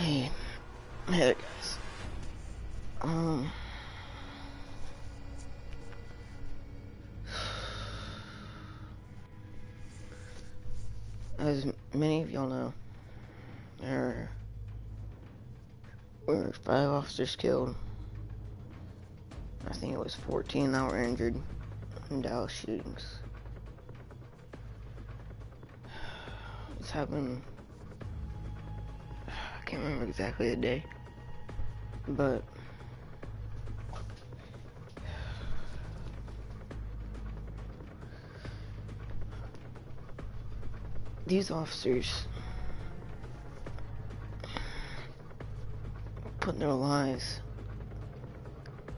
Hey, hey there, guys. As many of y'all know, there were 5 officers killed. I think it was 14 that were injured in Dallas shootings. It's happened, I can't remember exactly the day, but these officers put their lives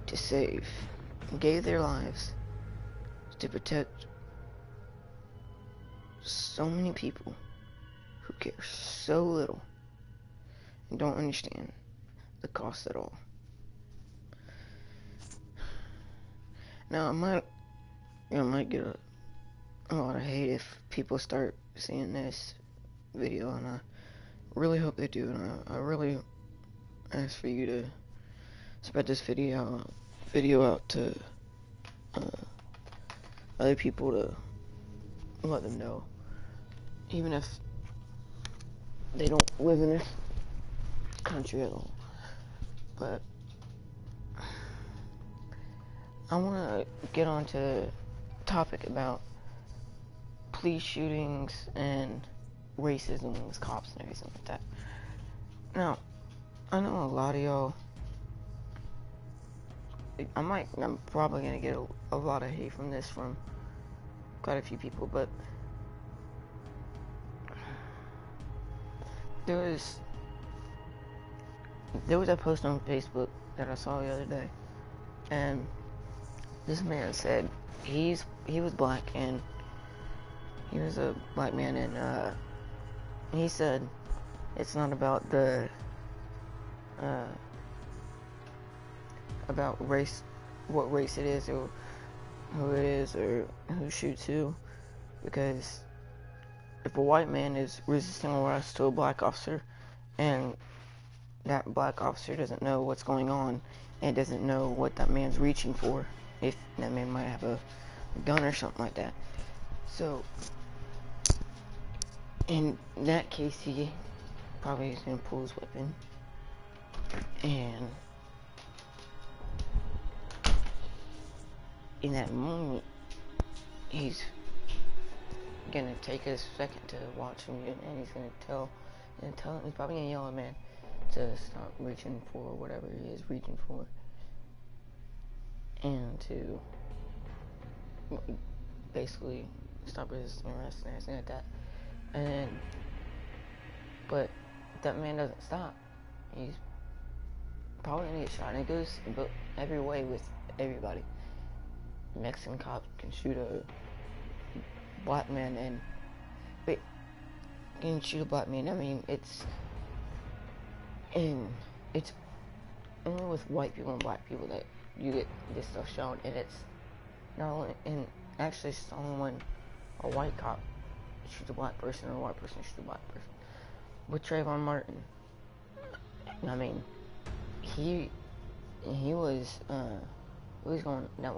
to save, gave their lives to protect so many people who care so little and don't understand the cost at all. Now, I might get a lot of hate if people start seeing this video, and I really hope they do, and I really ask for you to spread this video out to other people to let them know, even if they don't live in this country at all. But I want to get on to a topic about police shootings and racism with cops and everything like that. Now, I know a lot of y'all, I'm probably gonna get a lot of hate from this from quite a few people, but there was a post on Facebook that I saw the other day, and this man said he was black, and he was a black man, and he said it's not about the about race, what race it is, or who it is, or who shoots who, because if a white man is resisting arrest to a black officer, and that black officer doesn't know what's going on, and doesn't know what that man's reaching for, if that man might have a gun or something like that. So, in that case, he probably is going to pull his weapon, and in that moment, he's going to take a second to watch him, and he's going to tell him, he's probably going to yell at man to stop reaching for whatever he is reaching for, and to basically stop resisting arrest and everything like that. And then, but that man doesn't stop. He's probably gonna get shot, and it goes every way with everybody. Mexican cops can shoot a black man, and can shoot a black man. I mean, it's only with white people and black people that you get this stuff shown, and it's not only, and actually it's only when a white cop shoots a black person, or a white person shoots a black person. With Trayvon Martin, I mean, he was going, that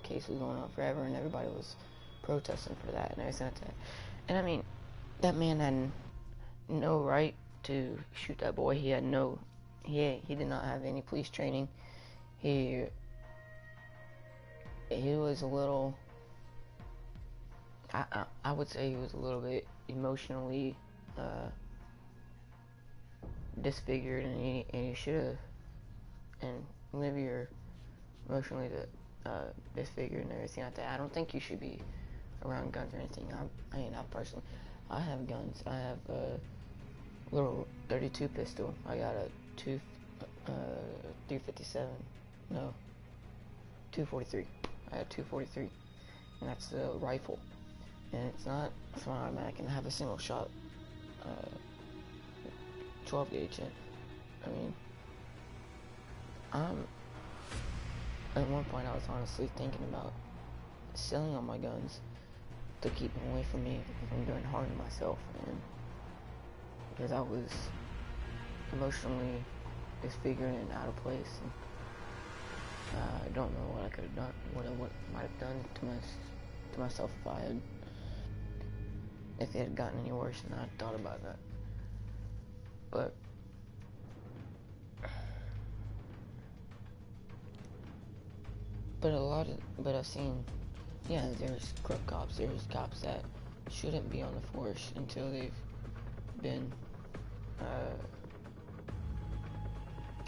case was going on forever, and everybody was protesting for that and everything like that. And I mean, that man had no right to shoot that boy. He did not have any police training. He was a little, I would say he was a little bit emotionally disfigured, and he should have, and whenever you're emotionally disfigured and everything like that, I don't think you should be around guns or anything. I personally, I have guns. I have a little 32 pistol. I got a 357, no, 243. I had 243, and that's the rifle, and it's not automatic, and I have a single shot 12 gauge in. I mean, at one point I was honestly thinking about selling all my guns to keep them away from me from doing harm to myself, and because I was emotionally disfigured and out of place. And, I don't know what I could have done, what I might have done to myself if it had gotten any worse, and I thought about that. But I've seen, yeah, there's crook cops, there's cops that shouldn't be on the force until they've been,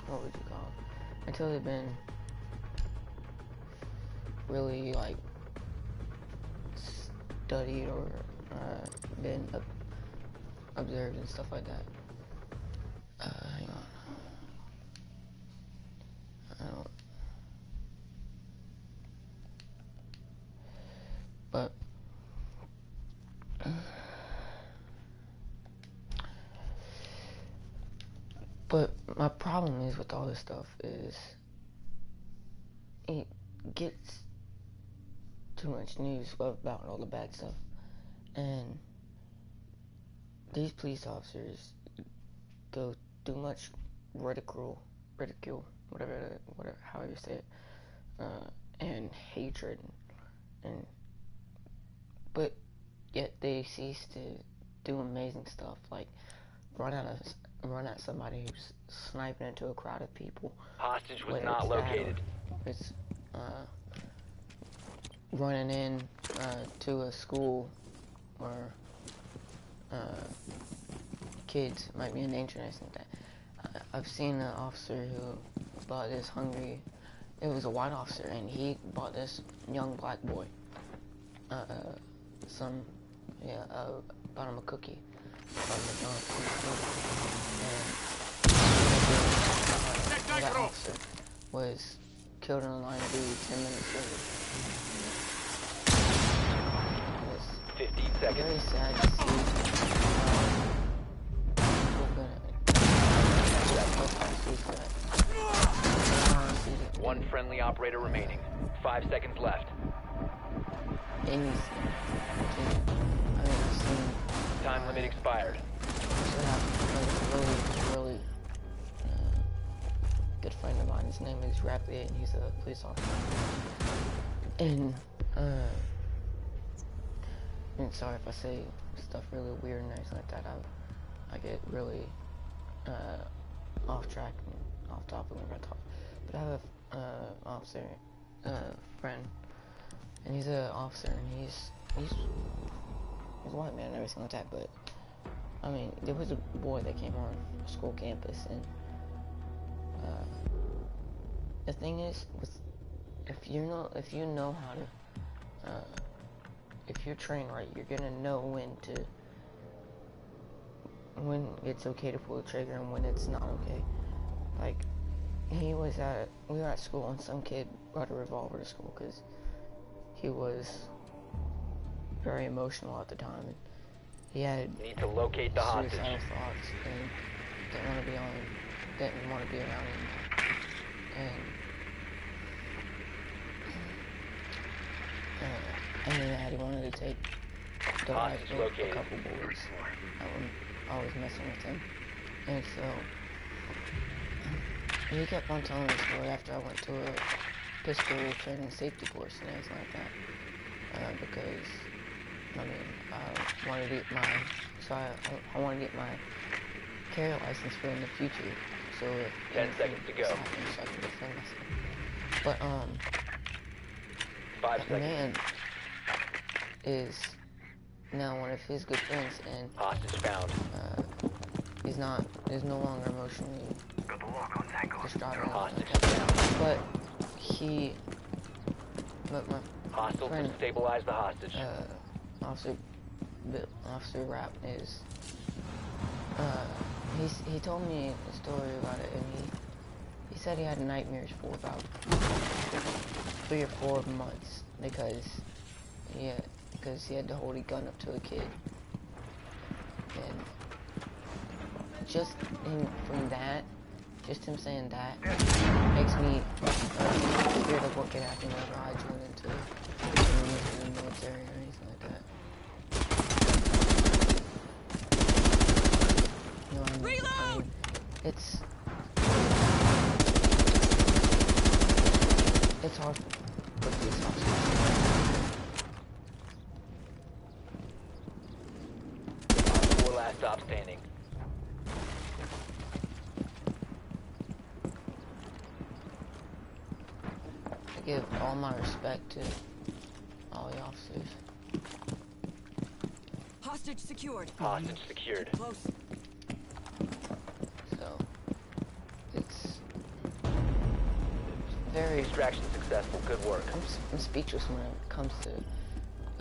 what would you call it? Until they've been really, like, studied or been observed and stuff like that. Hang on. I don't. But my problem is with all this stuff is it gets too much news about all the bad stuff, and these police officers go too much ridicule, whatever, however you say it, and hatred, but yet they cease to do amazing stuff, like run at somebody who's sniping into a crowd of people. Hostage was not located. It's running in to a school where kids might be in danger and everything like that. I've seen an officer who bought this hungry. It was a white officer, and he bought this young black boy bought him a cookie. And that officer was killed in the line of duty 10 minutes later. It was 15 seconds. very sad to see. One friendly operator remaining. 5 seconds left. Time limit expired. Really good friend of mine. His name is R.I.P, and he's a police officer. And I'm sorry if I say stuff really weird and everything like that. I get really off track and off topic when I talk. But I have a officer friend, and he's an officer, and he's a white man and everything like that. But I mean, there was a boy that came on a school campus, and the thing is, if you know how to, if you're trained right, you're gonna know when it's okay to pull the trigger and when it's not okay. Like, we were at school, and some kid brought a revolver to school because he was very emotional at the time, and he had need to locate the hostage. Suicidal thoughts, and didn't want to be around anymore. And then he wanted to take the life of a couple boys. I was messing with him, and so he kept on telling the story after I went to a pistol training safety course and everything like that. Because I mean, I wanted to get I wanted to get my carry license for in the future. So if 10 seconds to go. So I can defend myself. But 5 that seconds. man is now one of his good friends, and Hostage found. he's no longer emotionally distraught. Hostage found. But my Hostile friend, to stabilize the hostage. Officer Rapp is, he told me a story about it, and he said he had nightmares for about 3 or 4 months because he had to hold a gun up to a kid, and just him saying that makes me scared of what could happen whenever I join into the military or anything like that. You know what I mean? It's hard for police officers. Four last stop standing. I give all my respect to all the officers. Hostage secured. Hostage secured. Close. So it's very. Extraction successful. Good work. I'm speechless when it comes to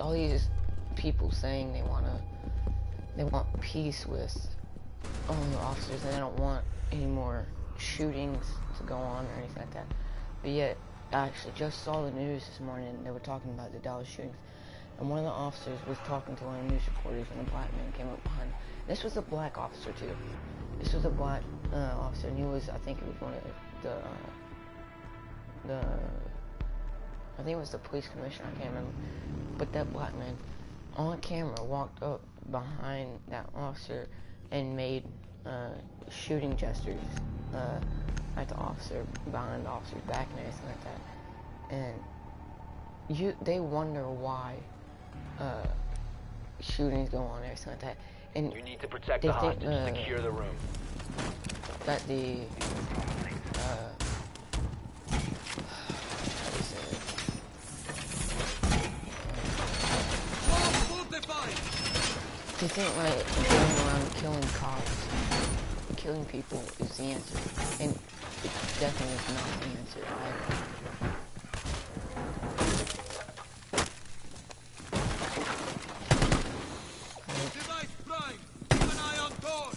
all these people saying they want peace with all the officers and they don't want any more shootings to go on or anything like that. But yet, I actually just saw the news this morning. They were talking about the Dallas shootings, and one of the officers was talking to one of the news reporters, and a black man came up behind him. This was a black officer too. This was a black officer, and he was, I think it was one of I think it was the police commissioner, I can't remember. But that black man on camera walked up behind that officer and made shooting gestures at the officer, behind the officer's back and everything like that. And they wonder why shootings go on and everything like that. And You need to protect they the think, hostage. Secure the room. that the how do you say it? They think like going around killing cops, killing people is the answer, and it definitely is not the answer either.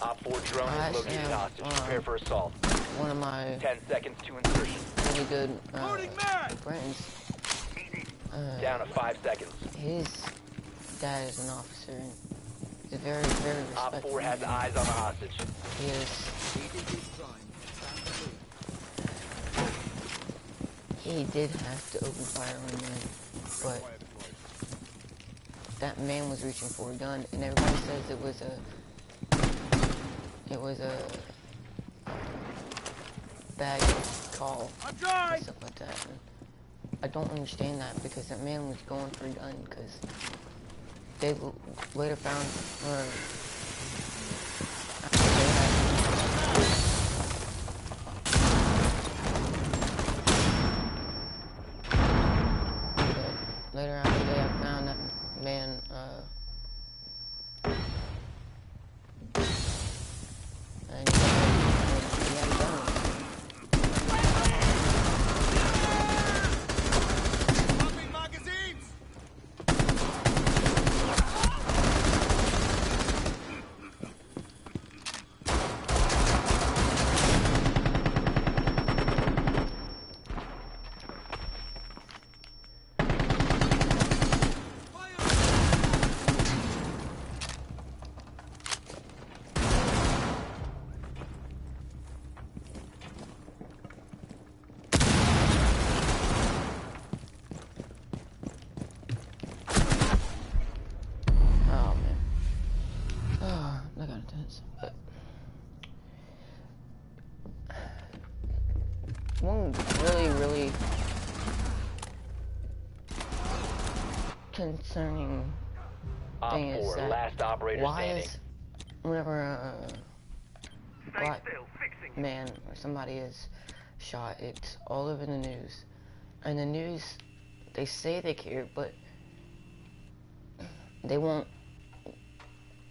Op 4 drone is located hostage. Prepare for assault. One of my 10 seconds to insertion. really good friends, Down to 5 seconds. his dad is an officer, and he's a very, very Op respectful 4 has man. eyes on the hostage. He is. He did have to open fire on him, but that man was reaching for a gun, and everybody says it was a bad call or stuff like that. And I don't understand that, because that man was going for a gun, because they later found later after they had found that man and he had a gun. Oh man. Oh, that got intense. But one really concerning Op thing is 4, that last operator why standing. is whenever a black man or somebody is shot, it's all over the news. And the news, they say they care, but they won't.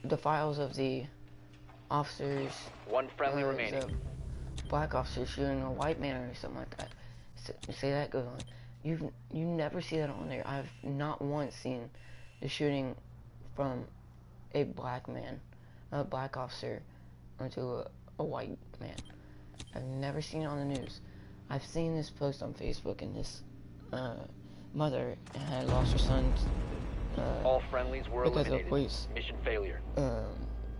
The files of the officers, One friendly the remaining. black officer shooting a white man or something like that. Say that goes on. You never see that on there. I've not once seen the shooting from a black man, a black officer, onto a white man. I've never seen it on the news. I've seen this post on Facebook, and this mother had lost her son All friendlies were because eliminated. the police Mission failure.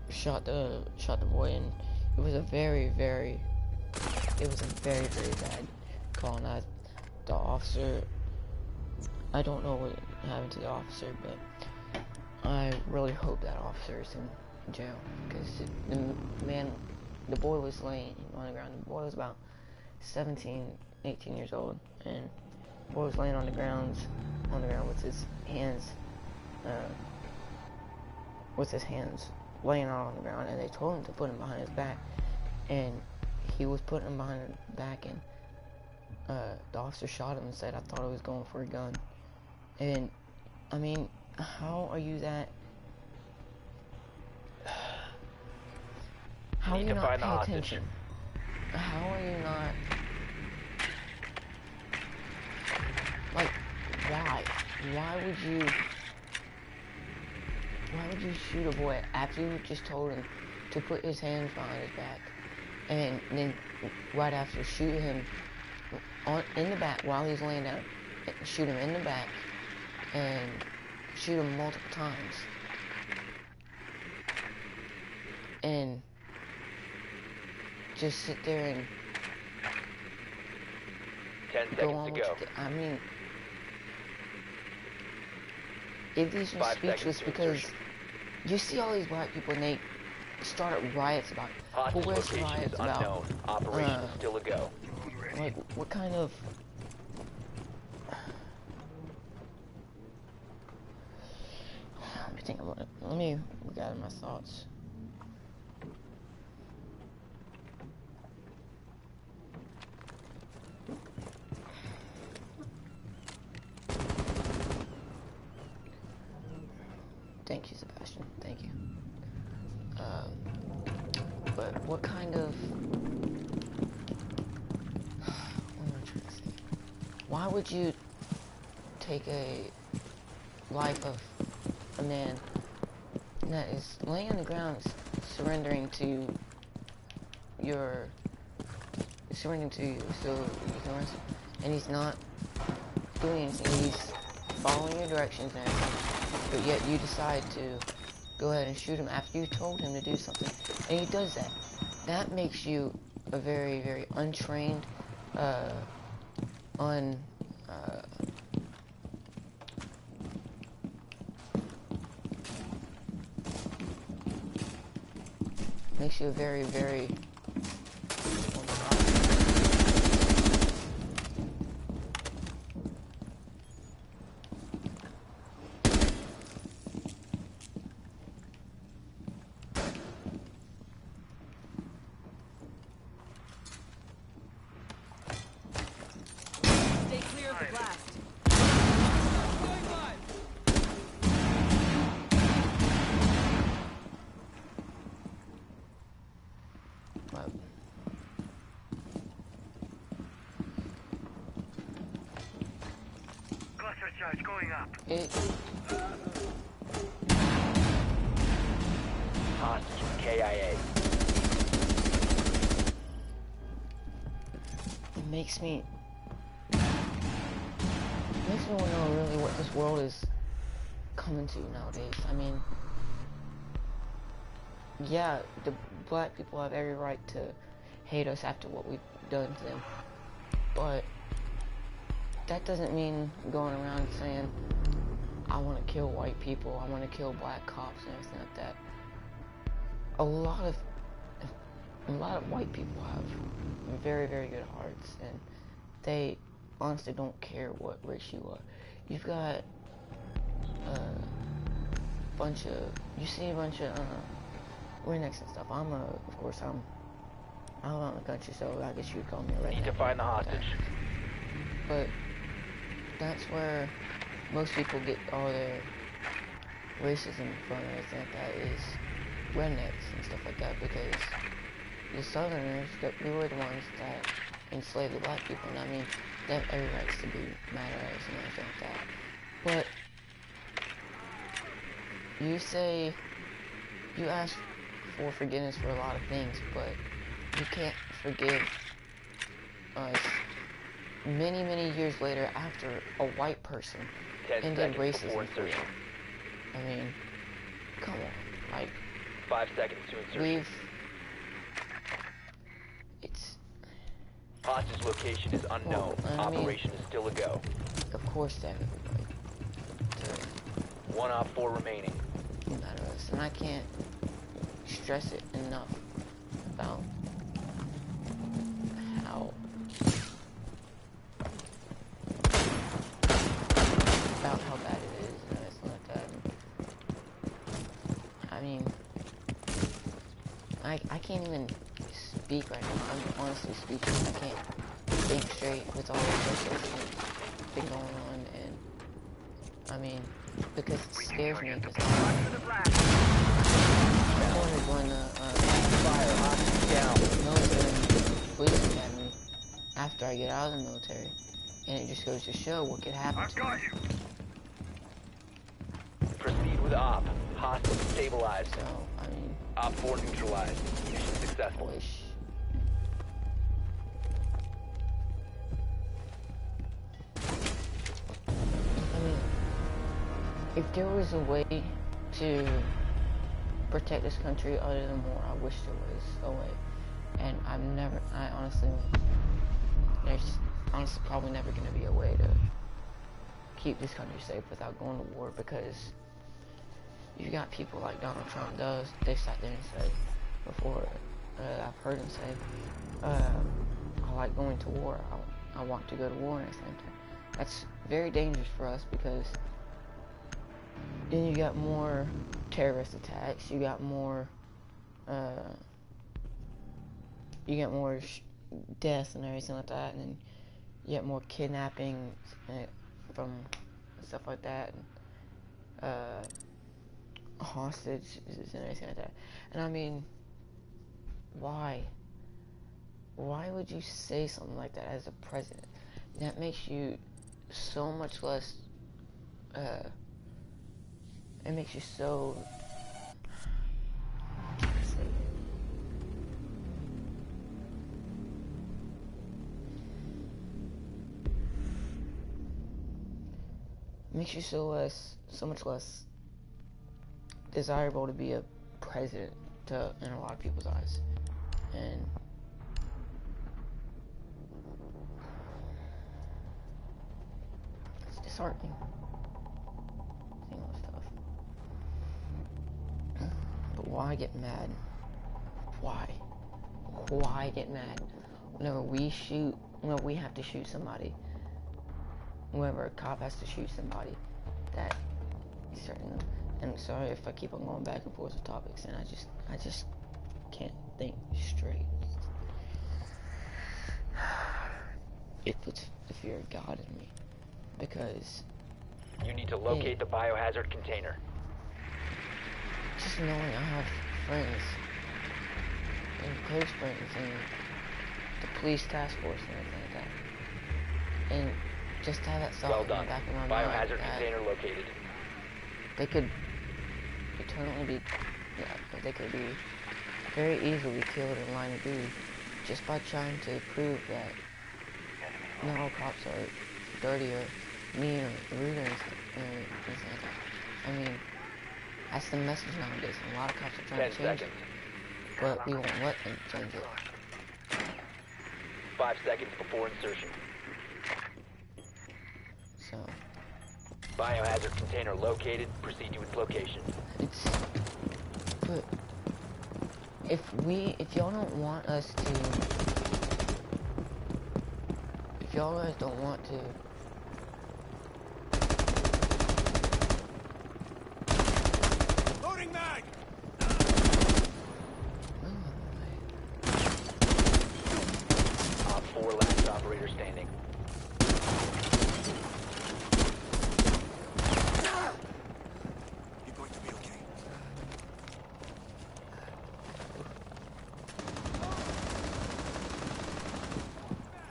shot the boy, and it was a very bad call. And the officer, I don't know what happened to the officer, but I really hope that officer is in jail, because the man the boy was laying on the ground. The boy was about 17, 18 years old, and the boy was laying on the ground with his hands, laying out on the ground, and they told him to put him behind his back, and he was putting him behind his back, and the officer shot him and said, "I thought I was going for a gun." And I mean, how are you that? How are you not paying attention? How are you not? Like, why? Why would you shoot a boy after you just told him to put his hands behind his back, and then right after shoot him in the back while he's laying down, shoot him in the back, and shoot him multiple times, and just sit there and 10 go on seconds with to go. I mean, if these are 5 speechless seconds to because insertion. you see all these black people and they started riots about Hostage where's location riots is about unknown. Operation is still a go. like what kind of let me gather my thoughts. Thank you, Sebastian. Thank you. But what kind of... What am I trying to say? Why would you take a life of a man that is laying on the ground, surrendering to you so you can rest, and he's not doing anything, he's following your directions and everything, but yet you decide to go ahead and shoot him after you told him to do something, and he does that. That makes you a very, very untrained, makes you a very, very... Stay clear of the blast. Cluster charge going up. Hostage KIA. It makes me want to know really what this world is coming to nowadays. I mean, yeah, the black people have every right to hate us after what we've done to them, but that doesn't mean going around saying, I want to kill white people, I want to kill black cops and everything like that. A lot of white people have very, very good hearts, and they honestly don't care what race you are. You've got you see a bunch of rednecks and stuff. I live out in the country, so I guess you would call me a redneck. Need to find the hostage. But that's where most people get all their racism from and everything like that, is rednecks and stuff like that, because the Southerners, we were the ones that enslaved the black people, and I mean, they have every right to be mad at us and everything like that. But you ask for forgiveness for a lot of things, but you can't forgive us many, many years later after a white person ended racism for you. I mean, come on, like 5 seconds to insertion. Hostage location is unknown. Operation is still a go. Of course, that One op 4 remaining. matter us, and I can't stress it enough about can't even speak right now. I'm honestly speechless. I can't think straight with all the social shit been going on, and I mean, because it scares me, because I wanted to join the military police academy after I get out of the military, and it just goes to show what could happen to me. Proceed with op. Hostile stabilized. So, I mean, Op 4 neutralized. Mission successful. wish. I mean, if there was a way to protect this country other than war, I wish there was a way. And there's honestly probably never going to be a way to keep this country safe without going to war, because you got people like Donald Trump does. They sat there and said before, I've heard him say, I like going to war. I want to go to war next time. That's very dangerous for us, because then you got more terrorist attacks. You got more deaths and everything like that, and you get more kidnappings from stuff like that, and hostages and everything like that. And I mean, why would you say something like that as a president? That makes you so much less, it makes you so, so much less desirable to be a president in a lot of people's eyes. And it's disheartening seeing all this stuff. But why get mad? Why get mad whenever we have to shoot somebody? Whenever a cop has to shoot somebody, that is certain. And sorry if I keep on going back and forth with topics, and I just can't think straight. It puts the fear of God in me, because You need to locate the biohazard container. just knowing I have friends, and close friends, and the police task force and everything like that, and just to have that thought Well in the done. back of my mind Biohazard that container located. they could eternally be, they could be very easily killed in line of duty just by trying to prove that not all cops are dirty or mean or rude or anything like that. I mean, that's the message nowadays, and a lot of cops are trying 10 to change seconds. it, but we won't let them change it. 5 seconds before insertion. So, Biohazard container located. Proceed to its location. but if y'all don't want us to, if y'all guys don't want to, Loading mag! Op 4 last operator standing. You're going to be okay.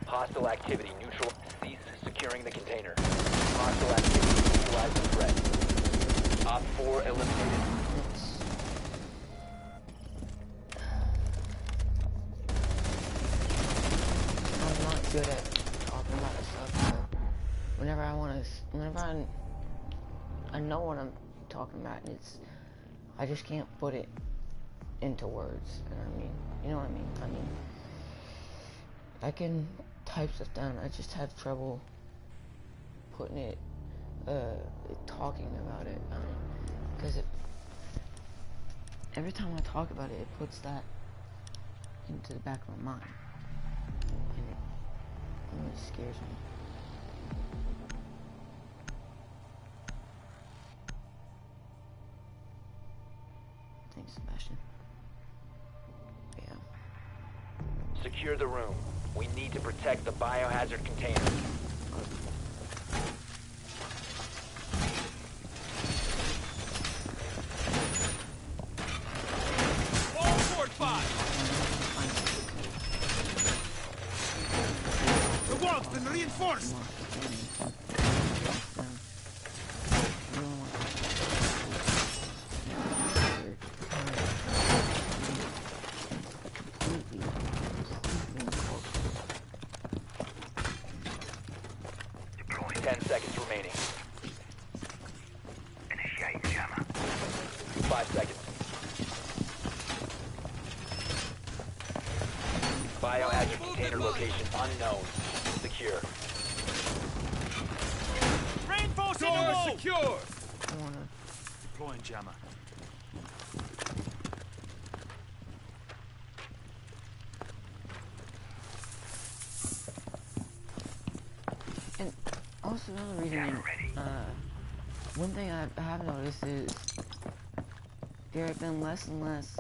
Hostile activity neutral. Cease securing the container. Hostile activity neutralize the threat. Op 4 eliminated. I'm not good at talking about this stuff, but whenever I know what I'm talking about, and I just can't put it into words. And I mean, you know what I mean? I mean, I can type stuff down. I just have trouble putting it, talking about it. I mean, because every time I talk about it, it puts that into the back of my mind, and it really scares me. Thanks, Sebastian. Yeah. Secure the room. We need to protect the biohazard container. All forward fire! The wall's been reinforced! Deploying. 10 seconds remaining. Initiate jammer. 5 seconds. Biohazard container location unknown. Secure. Reinforcing the wall! Secure! I wanna. Deploying jammer. And also another reason, one thing I have noticed is there have been less and less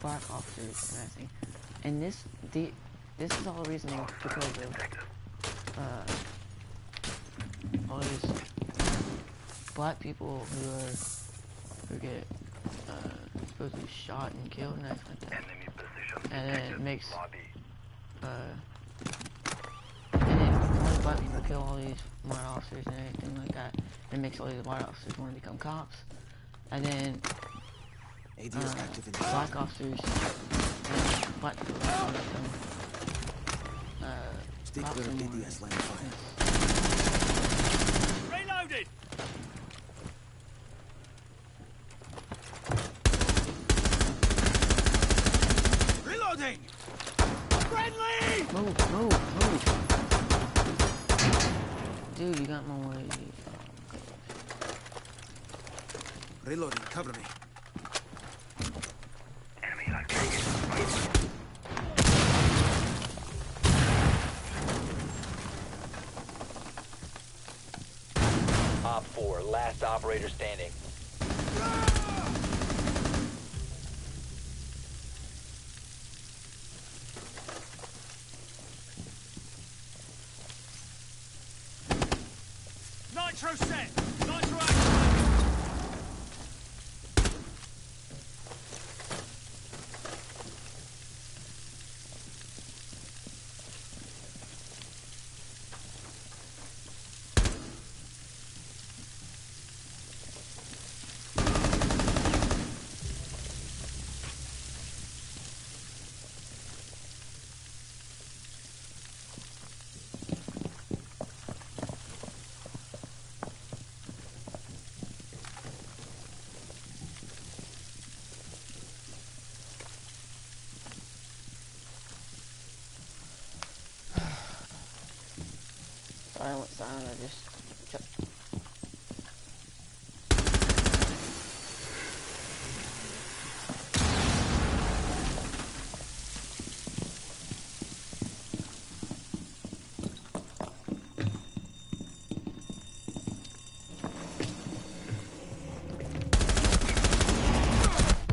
black officers and everything. And this is all the reasoning because of all these black people who get supposed to be shot and killed and everything like that. And then it makes and then all the black people kill all these white officers and everything like that. And it makes all these white officers want to become cops. And then black officers and black people want to become cops and ADS line of fire. Reloaded! Reloading! Friendly! Move! Dude, you got my way. Reloading, cover me. Enemy located. Op 4, last operator standing. Nitro set! Nitro activated! Silent, I just...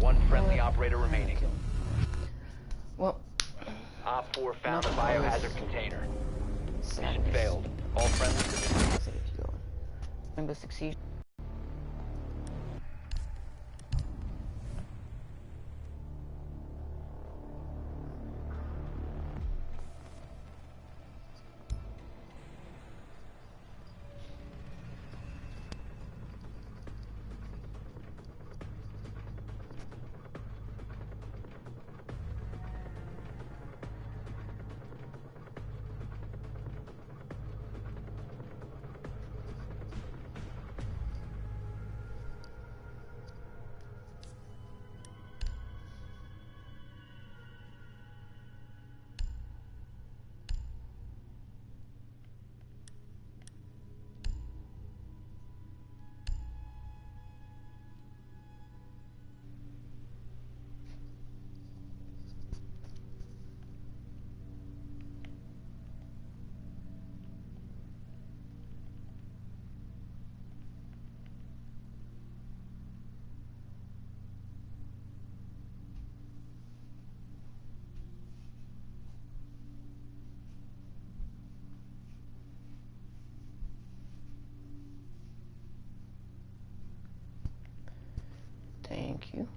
One friendly operator remaining. Well, Op 4 found a biohazard container. Mission sadness. failed. All friendly. Rainbow Six Siege. Thank you.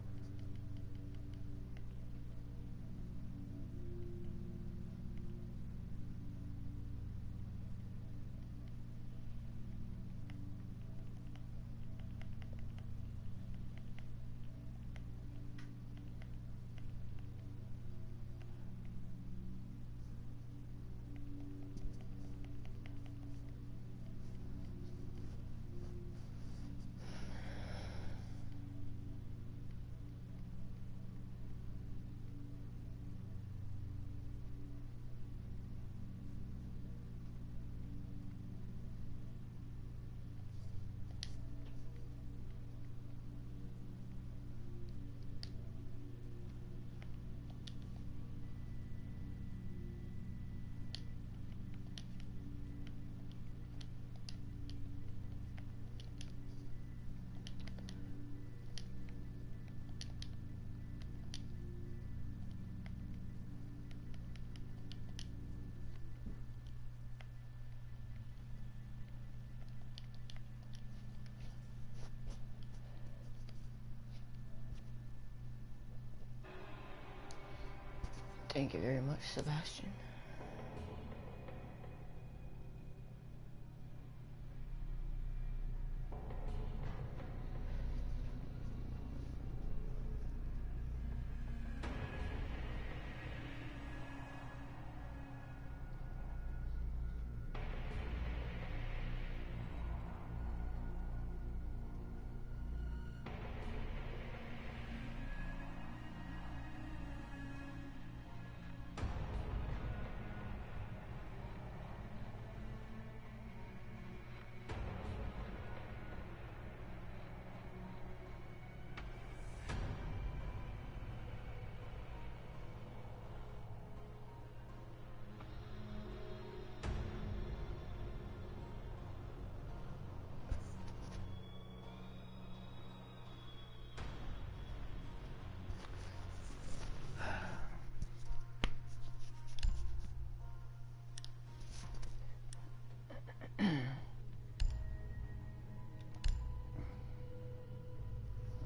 Thank you very much, Sebastian.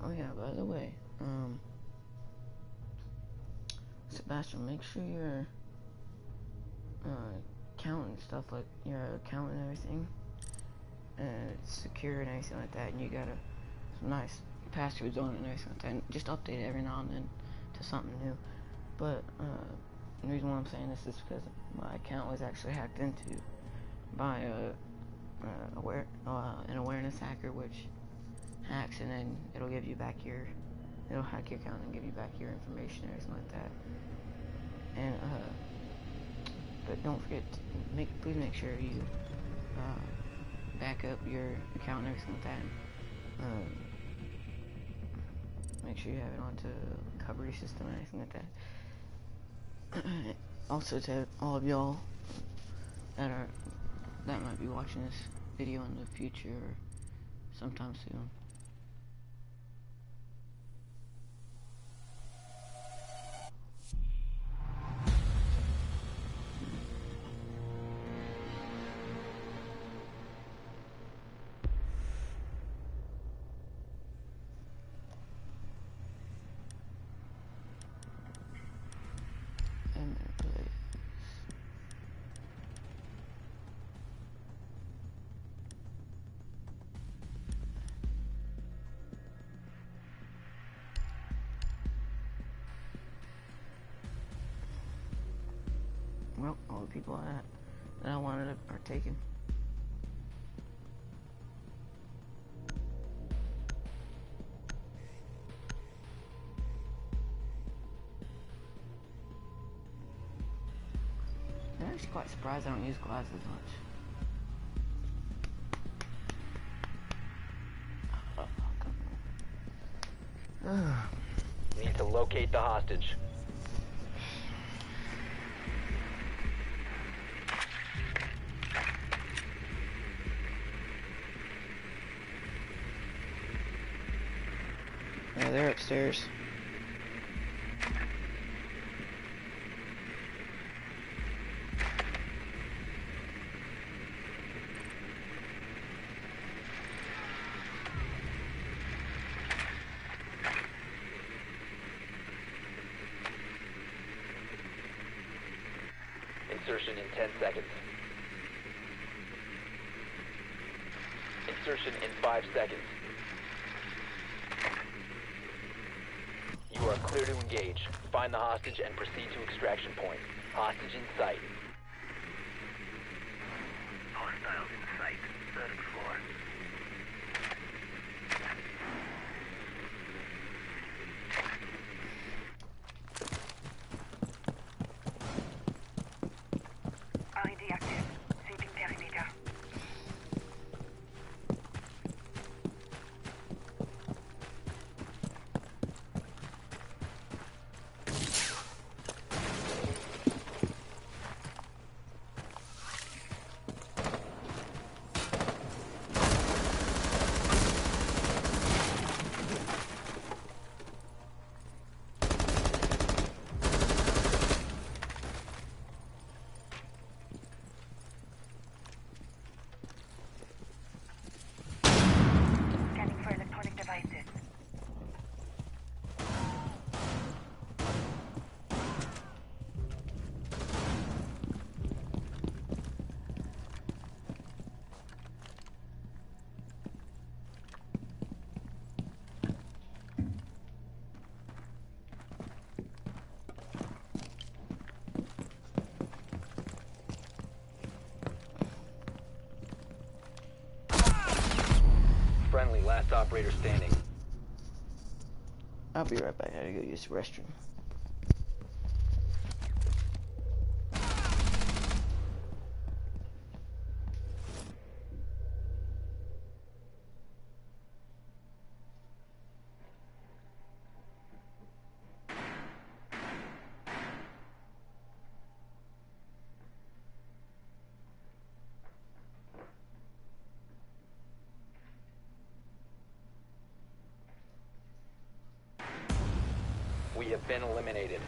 Oh yeah, by the way, Sebastian, make sure your account and stuff, like your account and everything, it's secure and everything like that, and you got some nice passwords on it and everything like that, and just update it every now and then to something new. But the reason why I'm saying this is because my account was actually hacked into by an awareness hacker, which hacks and then it'll hack your account and give you back your information and everything like that. And but don't forget to please make sure you back up your account and everything like that. Make sure you have it onto recovery system and everything like that. Also, to all of y'all that might be watching this video in the future or sometime soon. Well, all the people that I wanted are taken. I'm actually quite surprised I don't use glasses much. Need to locate the hostage. Yeah, they're upstairs. Insertion in 10 seconds. Insertion in 5 seconds. You are clear to engage. Find the hostage and proceed to extraction point. Hostage in sight. Hostiles in sight. Third floor. R.I.P active. Sweeping perimeter. Scanning for electronic devices. Friendly, last operator standing. I'll be right back. I gotta go use the restroom. We have been eliminated.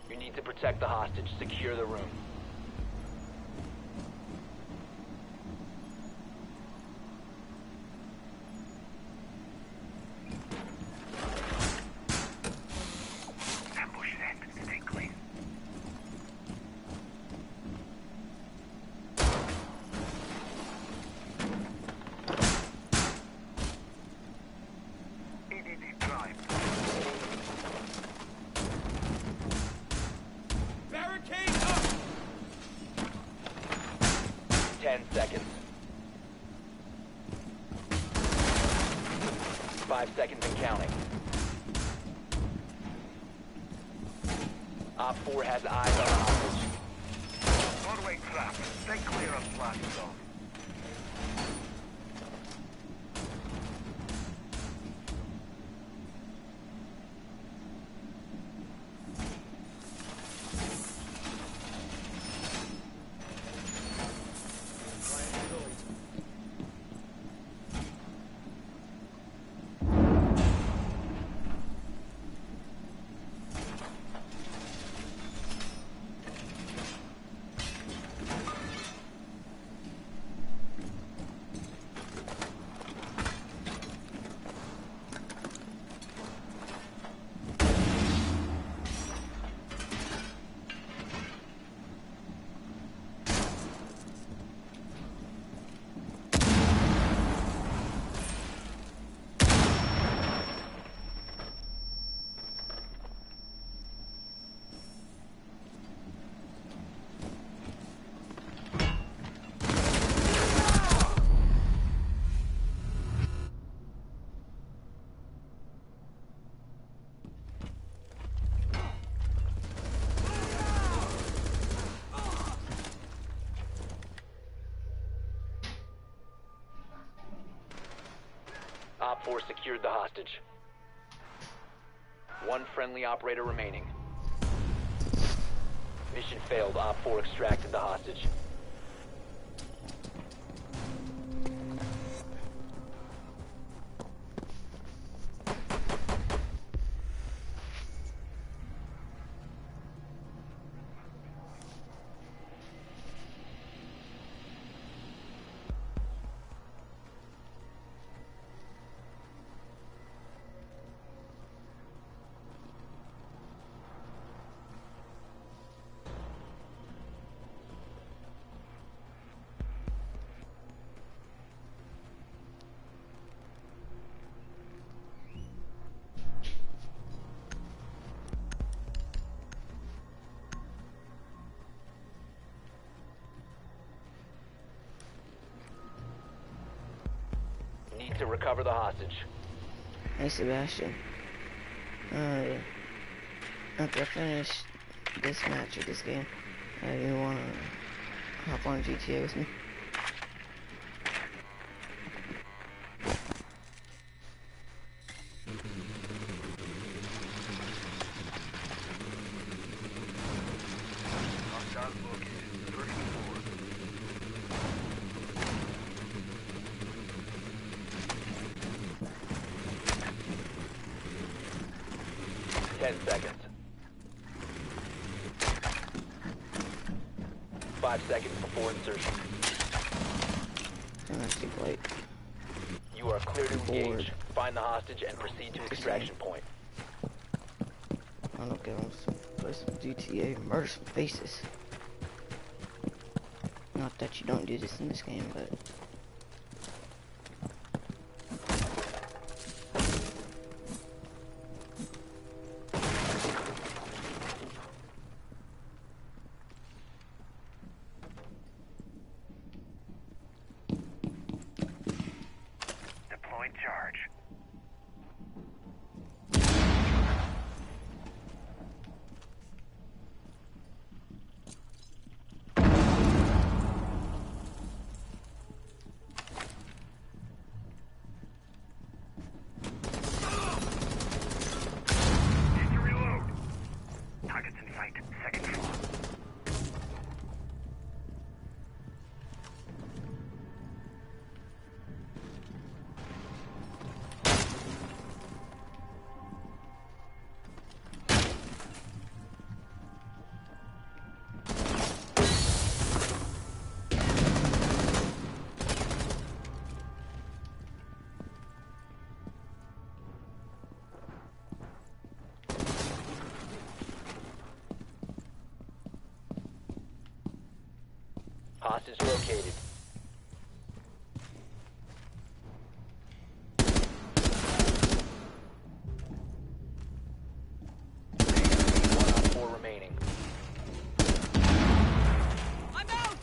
You need to protect the hostage. Secure the room. Ambush set. Stay clear. EDD drive. Barricade up! 10 seconds. 5 seconds and counting. Op 4 has eyes on the hostage. Broadway trap. Stay clear of blast zone. Op 4 secured the hostage. One friendly operator remaining. Mission failed. Op 4 extracted the hostage. Need to recover the hostage. Hey Sebastian. After I finish this match of this game, you wanna hop on GTA with me? Hostiles located. 34. 10 seconds. 5 seconds before insertion. Oh, that's too late. You are clear to engage. Find the hostage and proceed to extraction point. I'm gonna go play some GTA and murder some faces. Not that you don't do this in this game, but... Deploying charge. Need to reload. Targets in sight. Second floor. Hostage located. One Op 4 remaining. I'm out!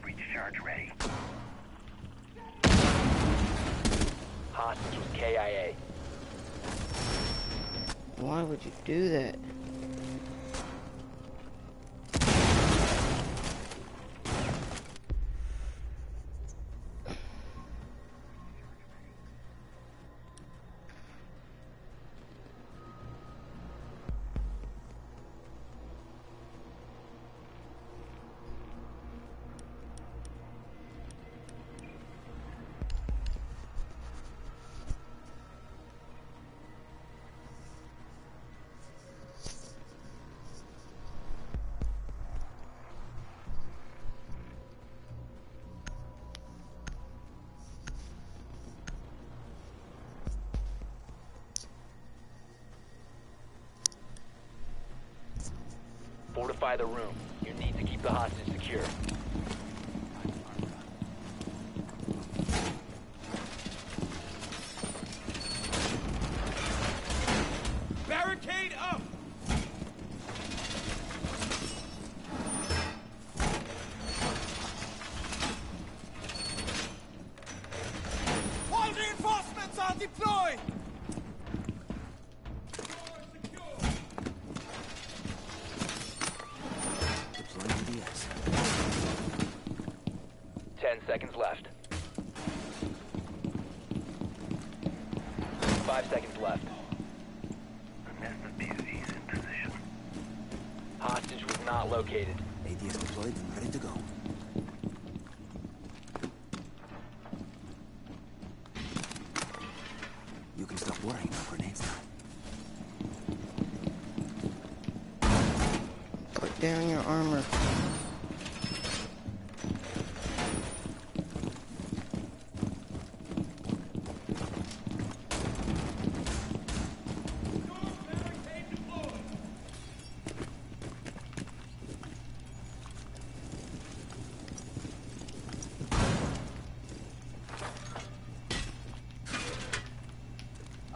Breach charge ready. Hostage was KIA. Why would you do that? Fortify the room. You need to keep the hostage secure. Barricade up! All reinforcements are deployed! 10 seconds left. 5 seconds left. The nest of beauty is in position. Hostage was not located. ADS deployed and ready to go. You can stop worrying about grenades now. Put down your armor.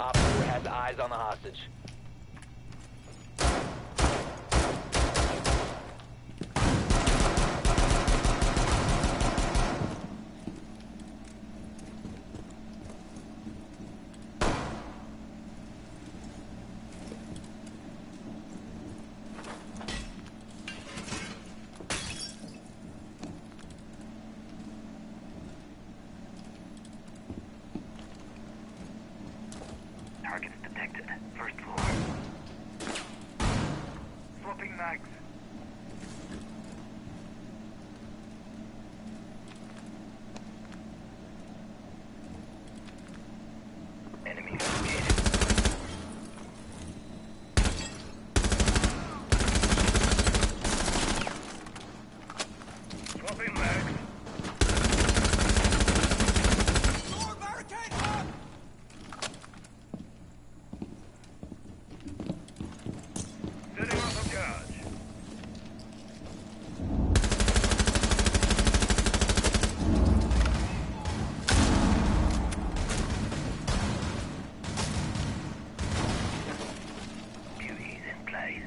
Op 4 has eyes on the hostage. Targets detected. First floor. Swapping mags. Enemy located. Swapping mags. Door barricade up! Setting off a charge. Beauty's in place.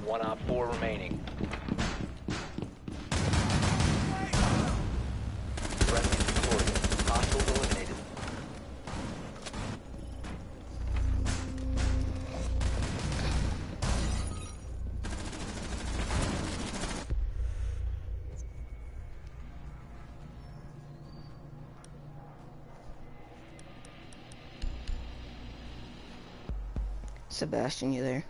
One Op 4 remaining. Friendly victorious. Hostiles eliminated. Sebastian, you there?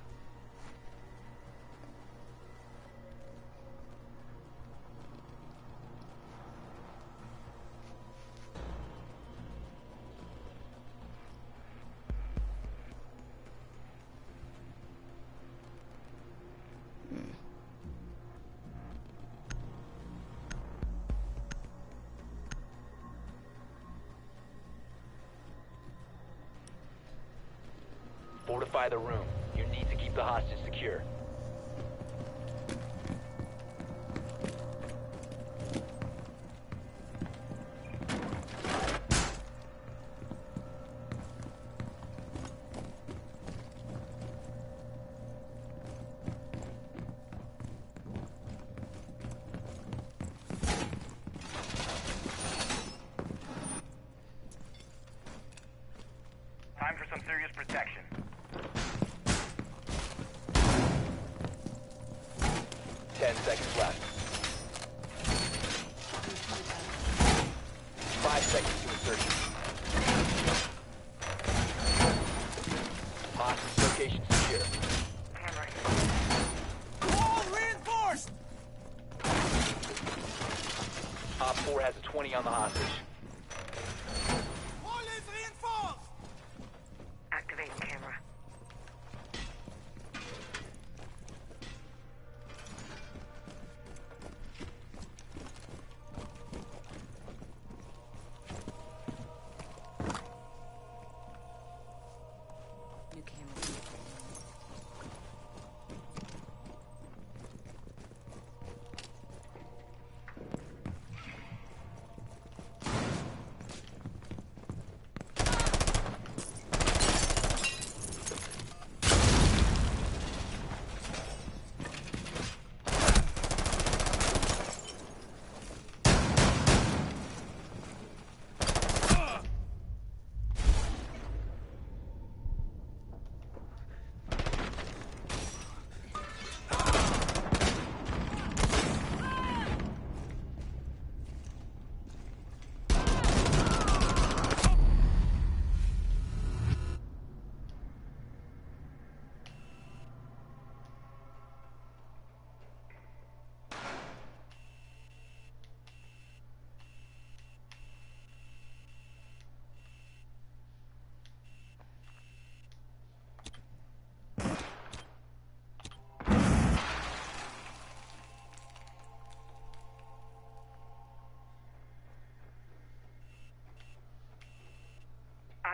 Fortify the room. You need to keep the hostage secure. Time for some serious protection. 10 seconds left. 5 seconds to insertion. Hostage location secure. Wall reinforced! Op 4 has a 20 on the hostage. Wall is reinforced! Activating camera.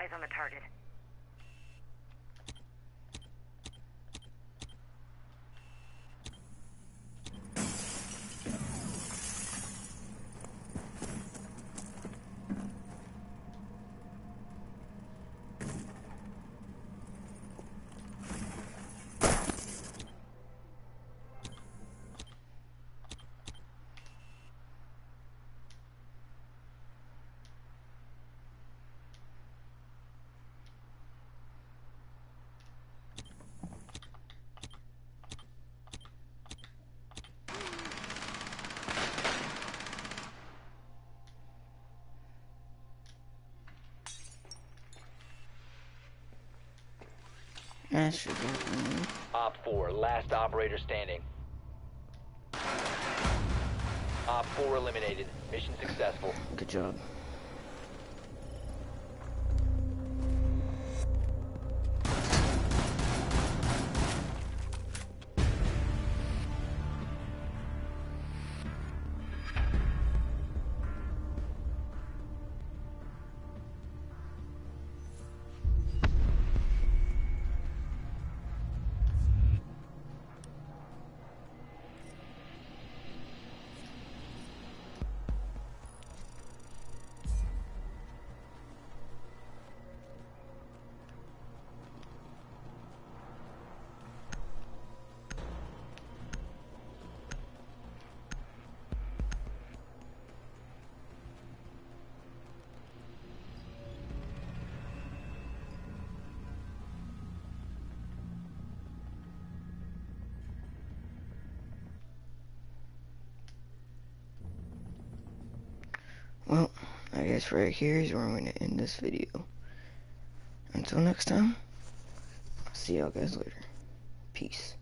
Eyes on the target. That should be fine. Op 4, last operator standing. Op 4 eliminated. Mission successful. Good job. Well, I guess right here is where I'm going to end this video. Until next time, I'll see y'all guys later. Peace.